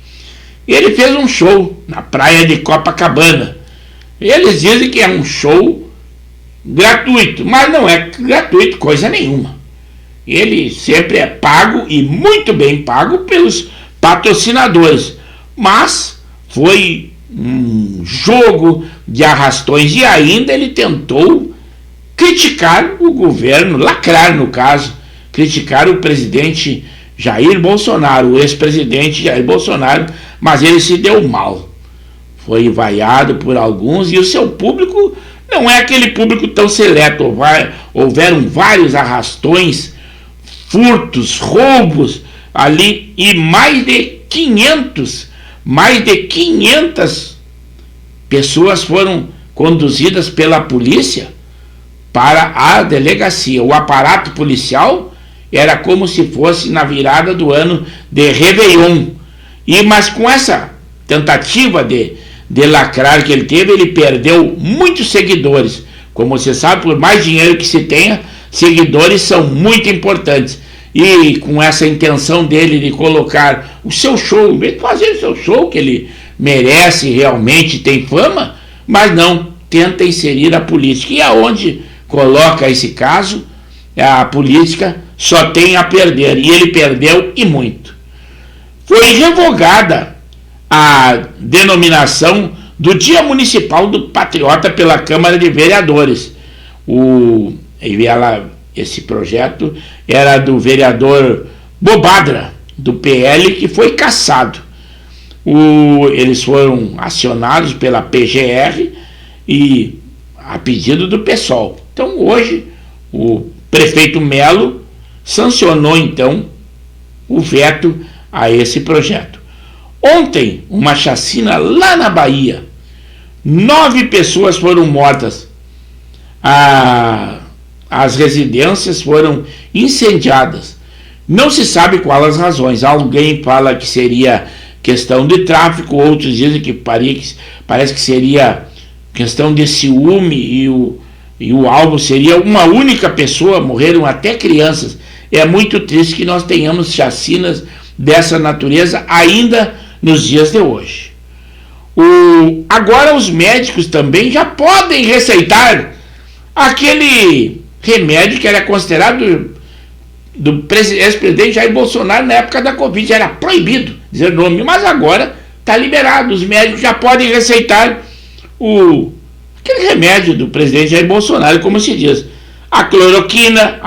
ele fez um show na praia de Copacabana. Eles dizem que é um show gratuito, mas não é gratuito coisa nenhuma. Ele sempre é pago, e muito bem pago, pelos patrocinadores, mas foi um jogo de arrastões, e ainda ele tentou criticar o governo, lacrar no caso, criticar o presidente Jair Bolsonaro, o ex-presidente Jair Bolsonaro, mas ele se deu mal. Foi vaiado por alguns, e o seu público não é aquele público tão seleto. Houveram vários arrastões, furtos, roubos ali, e mais de 500 pessoas foram conduzidas pela polícia para a delegacia. O aparato policial era como se fosse na virada do ano de Réveillon. Mas com essa tentativa de lacrar que ele teve, ele perdeu muitos seguidores. Como você sabe, por mais dinheiro que se tenha, seguidores são muito importantes. E com essa intenção dele de colocar o seu show, em vez de fazer o seu show, que ele merece, realmente tem fama, mas não, tenta inserir a política. E aonde coloca esse caso, a política só tem a perder. E ele perdeu e muito. Foi revogada a denominação do Dia Municipal do Patriota pela Câmara de Vereadores. Esse projeto era do vereador Bobadra, do PL, que foi cassado. Eles foram acionados pela PGR e a pedido do PSOL. Então hoje o prefeito Melo sancionou então o veto a esse projeto. Ontem, uma chacina lá na Bahia. 9 pessoas foram mortas. As residências foram incendiadas. Não se sabe quais as razões. Alguém fala que seria questão de tráfico, outros dizem que parece que seria questão de ciúme e o alvo seria uma única pessoa. Morreram até crianças. É muito triste que nós tenhamos chacinas dessa natureza ainda nos dias de hoje. Agora os médicos também já podem receitar aquele remédio que era considerado do ex-presidente Jair Bolsonaro na época da Covid. Era proibido dizer o nome, mas agora está liberado. Os médicos já podem receitar aquele remédio do presidente Jair Bolsonaro, como se diz, a cloroquina,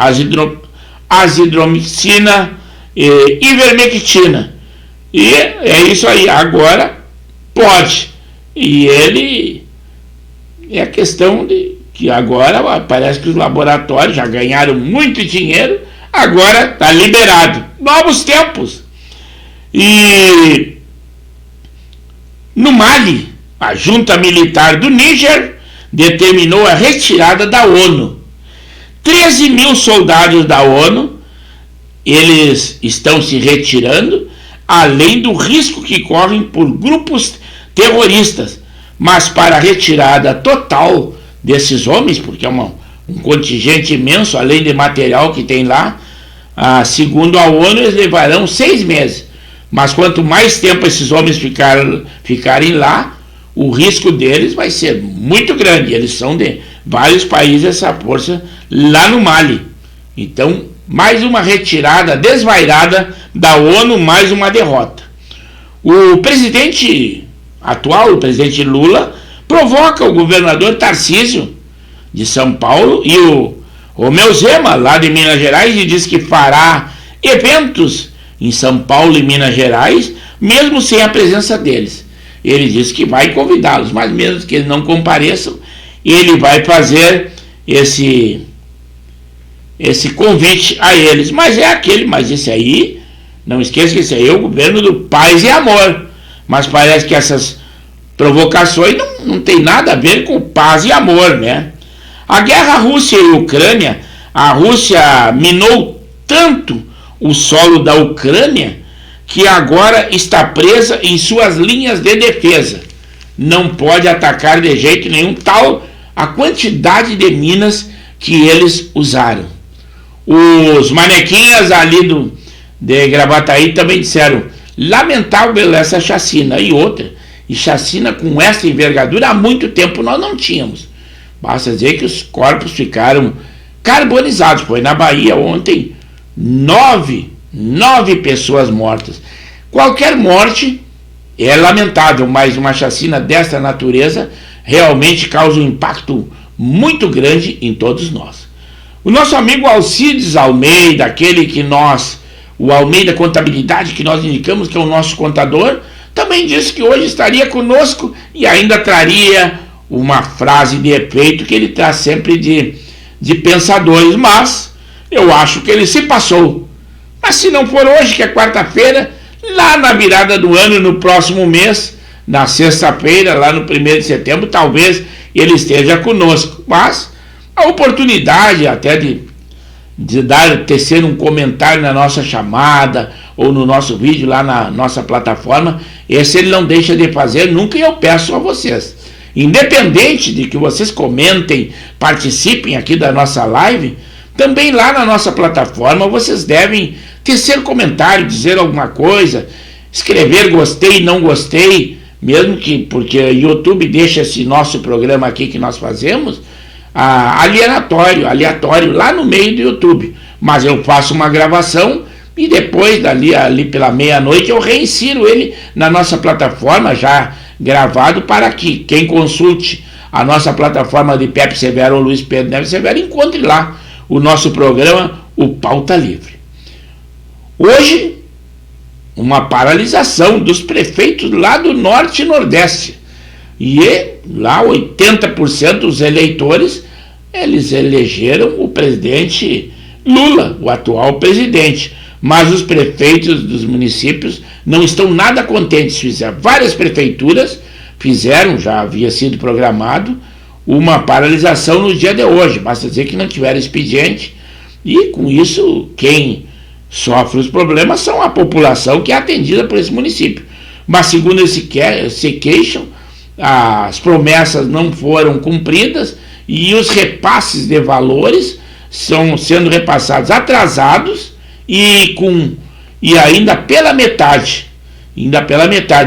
azithromicina, ivermectina. E é isso aí, agora pode. E ele é questão de que agora parece que os laboratórios já ganharam muito dinheiro, agora está liberado. Novos tempos. E no Mali, a junta militar do Níger determinou a retirada da ONU. 13 mil soldados da ONU, eles estão se retirando, além do risco que correm por grupos terroristas. Mas para a retirada total desses homens, porque é um contingente imenso, além de material que tem lá, segundo a ONU, eles levarão 6 meses. Mas quanto mais tempo esses homens ficarem lá, o risco deles vai ser muito grande. Eles são de vários países, essa força lá no Mali. Então, mais uma retirada desvairada da ONU, mais uma derrota. O presidente atual, o presidente Lula, provoca o governador Tarcísio de São Paulo e o Romeu Zema, lá de Minas Gerais, e diz que fará eventos em São Paulo e Minas Gerais, mesmo sem a presença deles. Ele diz que vai convidá-los, mas mesmo que eles não compareçam, ele vai fazer esse convite a eles. Mas esse aí, não esqueça que esse aí é o governo do paz e amor. Mas parece que essas provocações não tem nada a ver com paz e amor, né? A guerra Rússia e Ucrânia, a Rússia minou tanto o solo da Ucrânia que agora está presa em suas linhas de defesa. Não pode atacar de jeito nenhum, tal a quantidade de minas que eles usaram. Os manequinhas ali de Gravataí também disseram: lamentável essa chacina. E chacina com essa envergadura há muito tempo nós não tínhamos. Basta dizer que os corpos ficaram carbonizados. Foi na Bahia ontem 9 pessoas mortas. Qualquer morte é lamentável, mas uma chacina dessa natureza realmente causa um impacto muito grande em todos nós. O nosso amigo Alcides Almeida, o Almeida Contabilidade, que nós indicamos que é o nosso contador, também disse que hoje estaria conosco e ainda traria uma frase de efeito que ele traz sempre de pensadores, mas eu acho que ele se passou. Mas se não for hoje, que é quarta-feira, lá na virada do ano, no próximo mês, na sexta-feira, lá no 1º de setembro, talvez ele esteja conosco. Mas a oportunidade até de tecer um comentário na nossa chamada ou no nosso vídeo lá na nossa plataforma, esse ele não deixa de fazer nunca, e eu peço a vocês, independente de que vocês comentem, participem aqui da nossa live, também lá na nossa plataforma vocês devem tecer comentário, dizer alguma coisa, escrever gostei, não gostei, mesmo que, porque o YouTube deixa esse nosso programa aqui que nós fazemos aleatório, lá no meio do YouTube, mas eu faço uma gravação e depois, ali pela meia-noite, eu reinsiro ele na nossa plataforma já gravado, para que quem consulte a nossa plataforma de Pepe Severo ou Luiz Pedro Neves Severo encontre lá o nosso programa, o Pauta Livre. Hoje, uma paralisação dos prefeitos lá do Norte e Nordeste. E lá 80% dos eleitores, eles elegeram o presidente Lula, o atual presidente. Mas os prefeitos dos municípios não estão nada contentes. Várias prefeituras fizeram, já havia sido programado, uma paralisação no dia de hoje. Basta dizer que não tiveram expediente. E com isso, quem sofre os problemas são a população que é atendida por esse município. Mas segundo se queixam, as promessas não foram cumpridas e os repasses de valores estão sendo repassados atrasados e ainda pela metade.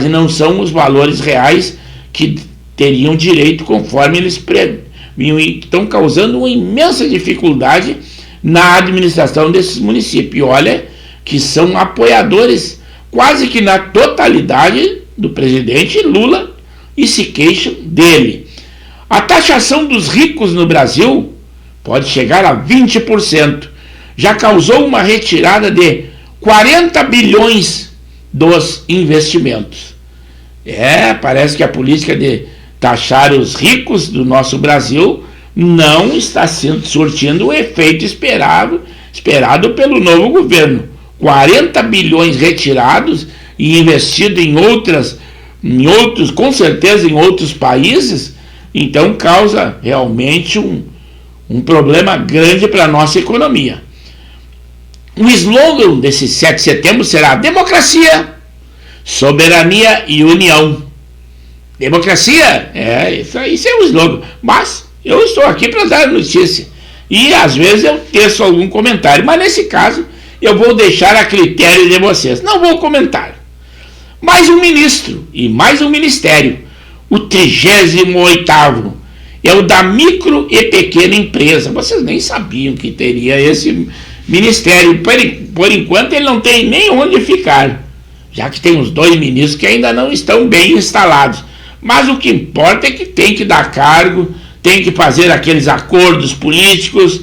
Não são os valores reais que teriam direito conforme eles previam, e estão causando uma imensa dificuldade na administração desses municípios. E olha que são apoiadores quase que na totalidade do presidente Lula e se queixam dele. A taxação dos ricos no Brasil pode chegar a 20%. Já causou uma retirada de 40 bilhões dos investimentos. Parece que a política de taxar os ricos do nosso Brasil não está surtindo o efeito esperado pelo novo governo. 40 bilhões retirados e investidos com certeza em outros países, então causa realmente um problema grande para a nossa economia. O slogan desse 7 de setembro será democracia, soberania e união. Democracia, isso é o slogan, mas eu estou aqui para dar notícia e às vezes eu teço algum comentário, mas nesse caso eu vou deixar a critério de vocês, não vou comentar. Mais um ministro e mais um ministério, o 38º, é o da micro e pequena empresa. Vocês nem sabiam que teria esse ministério. Por enquanto ele não tem nem onde ficar, já que tem os 2 ministros que ainda não estão bem instalados. Mas o que importa é que tem que dar cargo, tem que fazer aqueles acordos políticos.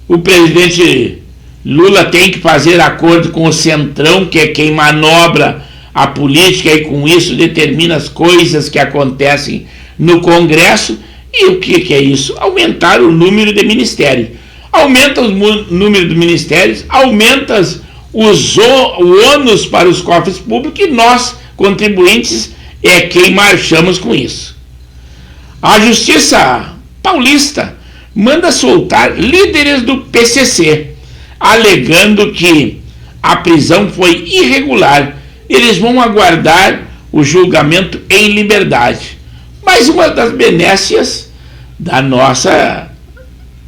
O presidente Lula tem que fazer acordo com o Centrão, que é quem manobra a política e com isso determina as coisas que acontecem no Congresso. E o que é isso? Aumentar o número de ministérios. Aumenta o número de ministérios, aumenta o ônus para os cofres públicos, e nós, contribuintes, é quem marchamos com isso. A Justiça Paulista manda soltar líderes do PCC, alegando que a prisão foi irregular. Eles vão aguardar o julgamento em liberdade. Mais uma das benécias da nossa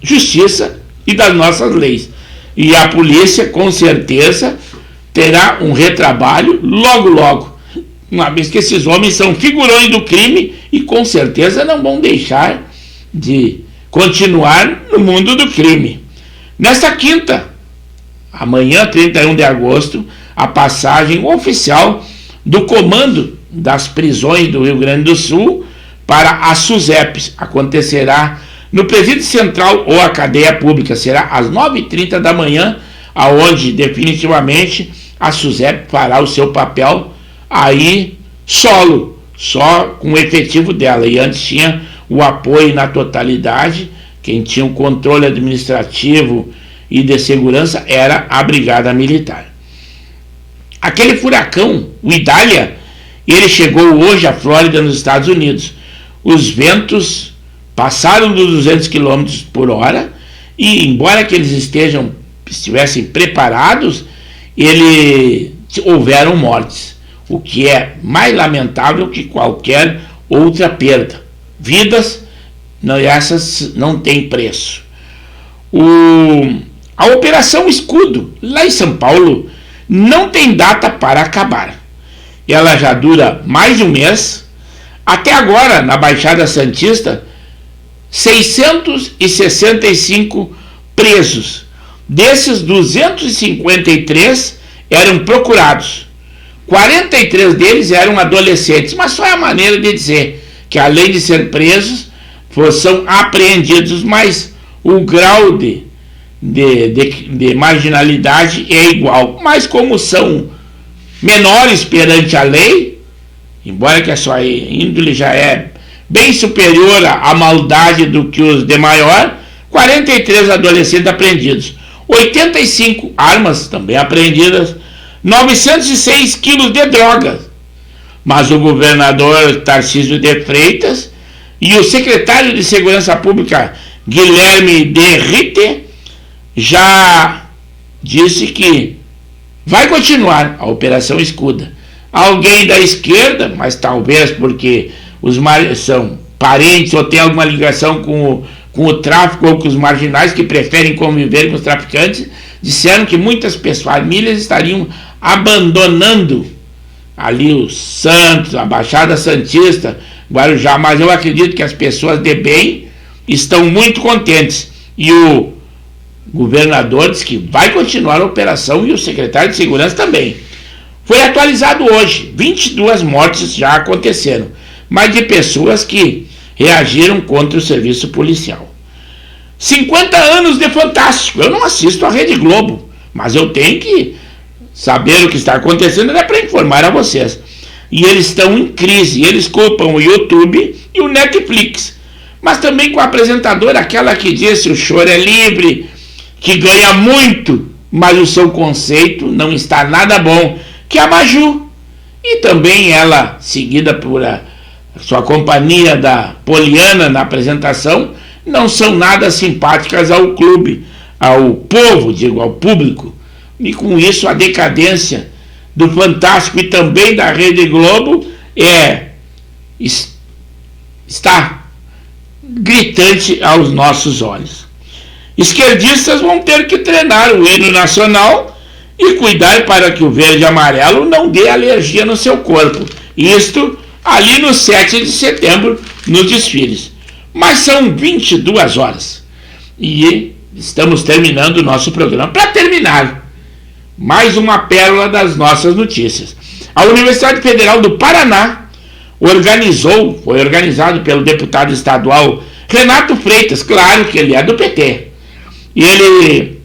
justiça e das nossas leis. E a polícia, com certeza, terá um retrabalho logo, uma vez que esses homens são figurões do crime e com certeza não vão deixar de continuar no mundo do crime. Nesta quinta, amanhã, 31 de agosto, a passagem oficial do comando das prisões do Rio Grande do Sul para a SUSEP acontecerá no Presídio Central ou a cadeia pública. Será às 9h30 da manhã, aonde definitivamente a SUSEP fará o seu papel aí só com o efetivo dela. E antes tinha o apoio na totalidade, quem tinha o controle administrativo e de segurança era a Brigada Militar. Aquele furacão, o Idália, ele chegou hoje à Flórida, nos Estados Unidos. Os ventos passaram dos 200 km por hora e, embora que eles estivessem preparados, houveram mortes, o que é mais lamentável que qualquer outra perda. Vidas, essas não têm preço. A Operação Escudo, lá em São Paulo, não tem data para acabar. ela já dura mais de um mês. Até agora, na Baixada Santista, 665 presos. Desses, 253 eram procurados. 43 deles eram adolescentes, mas só é a maneira de dizer que, além de ser presos, são apreendidos, mas o grau de marginalidade é igual. Mas como são menores perante a lei, embora que a sua índole já é bem superior à maldade do que os de maior, 43 adolescentes apreendidos, 85 armas também apreendidas, 906 quilos de drogas. Mas o governador Tarcísio de Freitas e o secretário de Segurança Pública Guilherme de Ritte já disse que vai continuar a Operação Escuda. Alguém da esquerda, mas talvez porque os são parentes ou tem alguma ligação com o tráfico ou com os marginais que preferem conviver com os traficantes, disseram que muitas famílias estariam abandonando ali os Santos, a Baixada Santista, Guarujá, mas eu acredito que as pessoas de bem estão muito contentes. E o governador disse que vai continuar a operação e o secretário de Segurança também. Foi atualizado hoje, 22 mortes já aconteceram, mas de pessoas que reagiram contra o serviço policial. 50 anos de Fantástico. Eu não assisto a Rede Globo, mas eu tenho que saber o que está acontecendo para informar a vocês. E eles estão em crise, eles culpam o YouTube e o Netflix, mas também com a apresentadora, aquela que disse o choro é livre, que ganha muito, mas o seu conceito não está nada bom, que é a Maju. E também ela, seguida por a sua companhia da Poliana na apresentação, não são nada simpáticas ao clube, ao povo, digo, ao público. E com isso a decadência do Fantástico e também da Rede Globo está gritante aos nossos olhos. Esquerdistas vão ter que treinar o hino nacional e cuidar para que o verde e amarelo não dê alergia no seu corpo. Isto ali no 7 de setembro, nos desfiles. Mas são 22 horas e estamos terminando o nosso programa. Para terminar, mais uma pérola das nossas notícias. A Universidade Federal do Paraná foi organizado pelo deputado estadual Renato Freitas, claro que ele é do PT. E ele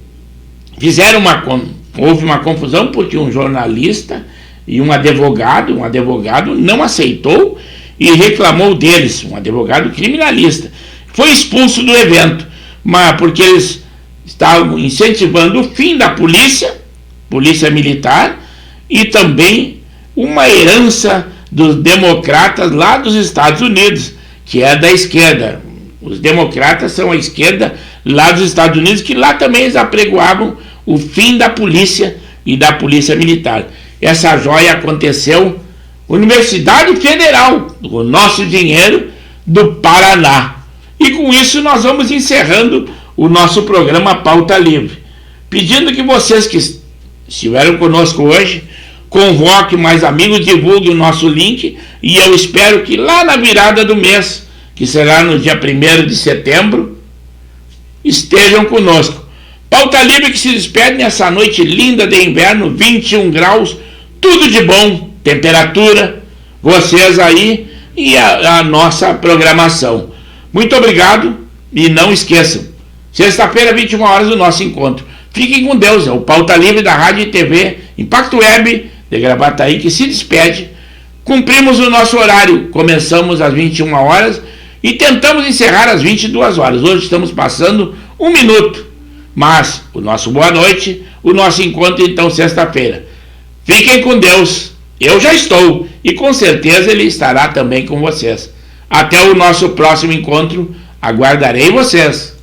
houve uma confusão porque um jornalista e um advogado não aceitou e reclamou deles, um advogado criminalista. Foi expulso do evento, mas porque eles estavam incentivando o fim da polícia militar e também uma herança dos democratas lá dos Estados Unidos, que é da esquerda. Os democratas são a esquerda lá dos Estados Unidos, que lá também eles apregoavam o fim da polícia e da polícia militar. Essa joia aconteceu Universidade Federal, o nosso dinheiro, do Paraná. E com isso nós vamos encerrando o nosso programa Pauta Livre, pedindo que vocês que estiveram conosco hoje convoquem mais amigos, divulguem o nosso link, e eu espero que lá na virada do mês, que será no dia 1º de setembro, estejam conosco. Pauta Livre que se despede nessa noite linda de inverno, 21 graus, tudo de bom, temperatura, vocês aí e a nossa programação. Muito obrigado e não esqueçam, sexta-feira, 21 horas, o nosso encontro. Fiquem com Deus, é o Pauta Livre da Rádio e TV Impacto Web de Gravataí que se despede. Cumprimos o nosso horário, começamos às 21 horas e tentamos encerrar às 22 horas. Hoje estamos passando 1 minuto, mas o nosso boa noite, o nosso encontro então sexta-feira. Fiquem com Deus, eu já estou e com certeza Ele estará também com vocês. Até o nosso próximo encontro, aguardarei vocês.